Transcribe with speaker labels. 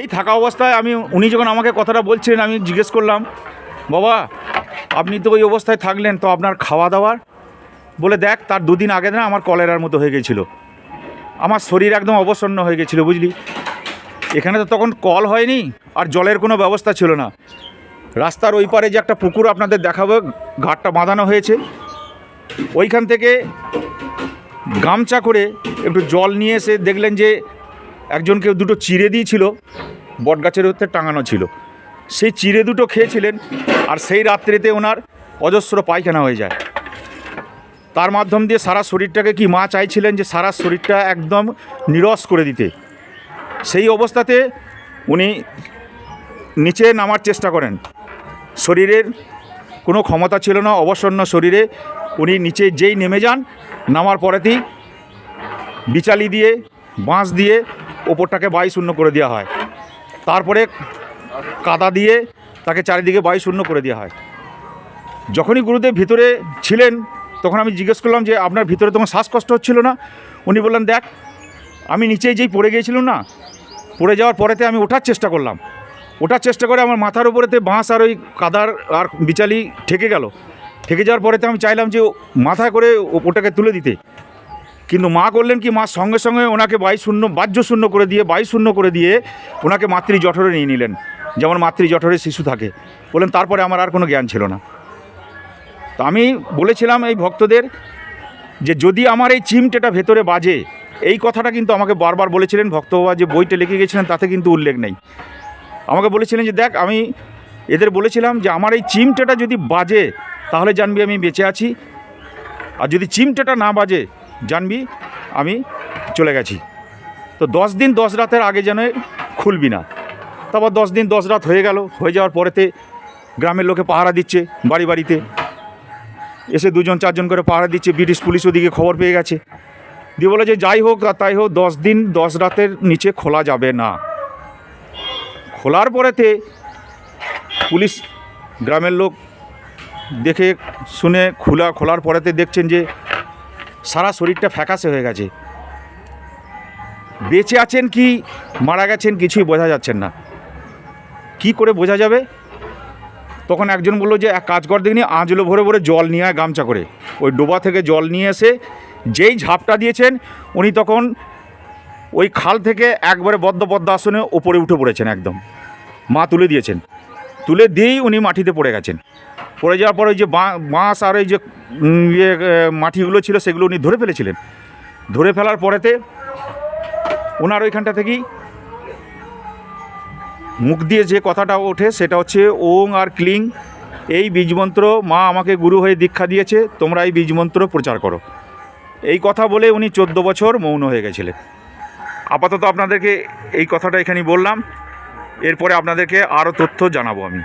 Speaker 1: এই থাকা অবস্থায় উনি যখন আমাকে কথাটা বলছিলেন, আমি জিজ্ঞেস করলাম, বাবা আপনি তো ওই অবস্থায় থাকলেন, তো আপনার খাওয়া দাওয়ার? বলে দেখ, তার দুদিন আগে না আমার কলেরার মতো হয়ে গেছিলো, আমার শরীর একদম অবসন্ন হয়ে গেছিলো, বুঝলি। এখানে তো তখন কল হয়নি, আর জলের কোনো ব্যবস্থা ছিল না। রাস্তার ওই পারে যে একটা পুকুর আপনাদের দেখাবো, ঘাটটা বাঁধানো হয়েছে, ওইখান থেকে গামছা করে একটু জল নিয়ে এসে দেখলেন যে একজনকে দুটো চিড়ে দিয়েছিল, বটগাছের হতে টাঙানো ছিল, সেই চিড়ে দুটো খেয়েছিলেন, আর সেই রাত্রিতে ওনার অজস্র পায়খানা হয়ে যায়। তার মাধ্যম দিয়ে সারা শরীরটাকে কি মা চাইছিলেন যে সারা শরীরটা একদম নিরস করে দিতে। সেই অবস্থাতে উনি নিচে নামার চেষ্টা করেন, শরীরের কোনো ক্ষমতা ছিল না, অবসন্ন শরীরে উনি নিচে যেই নেমে যান, নামার পরেতেই বিচালি দিয়ে বাঁশ দিয়ে ওপরটাকে বায়ুশূন্য করে দেওয়া হয়, তারপরে কাদা দিয়ে তাকে চারিদিকে বায়ুশূন্য করে দেওয়া হয়। যখনই গুরুদেব ভিতরে ছিলেন, তখন আমি জিজ্ঞেস করলাম যে আপনার ভিতরে তখন শ্বাসকষ্ট হচ্ছিল না? উনি বললেন, দেখ আমি নিচেই যেই পড়ে গিয়েছিলাম না, পড়ে যাওয়ার পরেতে আমি ওঠার চেষ্টা করলাম, ওঠার চেষ্টা করে আমার মাথার উপরেতে বাঁশ আর ওই কাদার আর বিচালি ঠেকে গেল। ঠেকে যাওয়ার পরেতে আমি চাইলাম যে মাথা করে ওটাকে তুলে দিতে, কিন্তু মা করলেন কি, মা সঙ্গে সঙ্গে ওনাকে বাহ্যশূন্য করে দিয়ে, বায়ুশূন্য করে দিয়ে ওনাকে মাতৃ জঠরে নিয়ে নিলেন, যেমন মাতৃ জঠরে শিশু থাকে। বললেন তারপরে আমার আর কোনো জ্ঞান ছিল না। তো আমি বলেছিলাম এই ভক্তদের যে যদি আমার এই চিমটেটা ভেতরে বাজে, এই কথাটা কিন্তু আমাকে বারবার বলেছিলেন ভক্ত বাবা, যে বইটা লিখে গেছিলেন তাতে কিন্তু উল্লেখ নেই। আমাকে বলেছিলেন যে দেখ, আমি এদের বলেছিলাম যে আমার এই চিমটেটা যদি বাজে তাহলে জানবি আমি বেঁচে আছি, আর যদি চিমটেটা না বাজে জানবি আমি চলে গেছি। তো 10 দিন 10 রাতের আগে যেন খুলবি না। তারপর 10 দিন 10 রাত হয়ে গেল, হয়ে যাওয়ার পরেতে গ্রামের লোকে পাহারা দিচ্ছে, বাড়ি বাড়িতে এসে 2জন 4জন করে পাহারা দিচ্ছে, ব্রিটিশ পুলিশ ওদিকে খবর পেয়ে গেছে, দিয়ে বলে যে যাই হোক আর তাই হোক 10 দিন 10 রাতের নিচে খোলা যাবে না। খোলার পরেতে পুলিশ গ্রামের লোক দেখে শুনে খোলার পরেতে দেখছেন যে সারা শরীরটা ফ্যাকাশে হয়ে গেছে, বেঁচে আছেন কি মারা গেছেন কিছুই বোঝা যাচ্ছেন না। কি করে বোঝা যাবে? তখন একজন বললো যে এক কাজ কর দেখিনি, আঁচলো ভরে ভরে জল নিয়ে আয় গামছা করে, ওই ডোবা থেকে জল নিয়ে এসে যেই ঝাপটা দিয়েছেন, উনি তখন ওই খাল থেকে একবারে পদ্মাসনে ওপরে উঠে পড়েছেন, একদম মা তুলে দিয়েছেন, তুলে দিয়েই উনি মাটিতে পড়ে গেছেন। পড়ে যাওয়ার পর ওই যে বাঁশ আর ওই যে মাটিগুলো ছিল সেগুলো উনি ধরে ফেলেছিলেন। ধরে ফেলার পরেতে ওনার ওইখানটা থেকেই মুখ দিয়ে যে কথাটা ওঠে সেটা হচ্ছে ওং আর ক্লিং, এই বীজমন্ত্র মা আমাকে গুরু হয়ে দীক্ষা দিয়েছে, তোমরা এই বীজমন্ত্র প্রচার করো। এই কথা বলে উনি 14 বছর মৌন হয়ে গেছিলেন। আপাতত আপনাদেরকে এই কথাটা এখানেই বললাম, এরপরে আপনাদেরকে আরও তথ্য জানাবো আমি।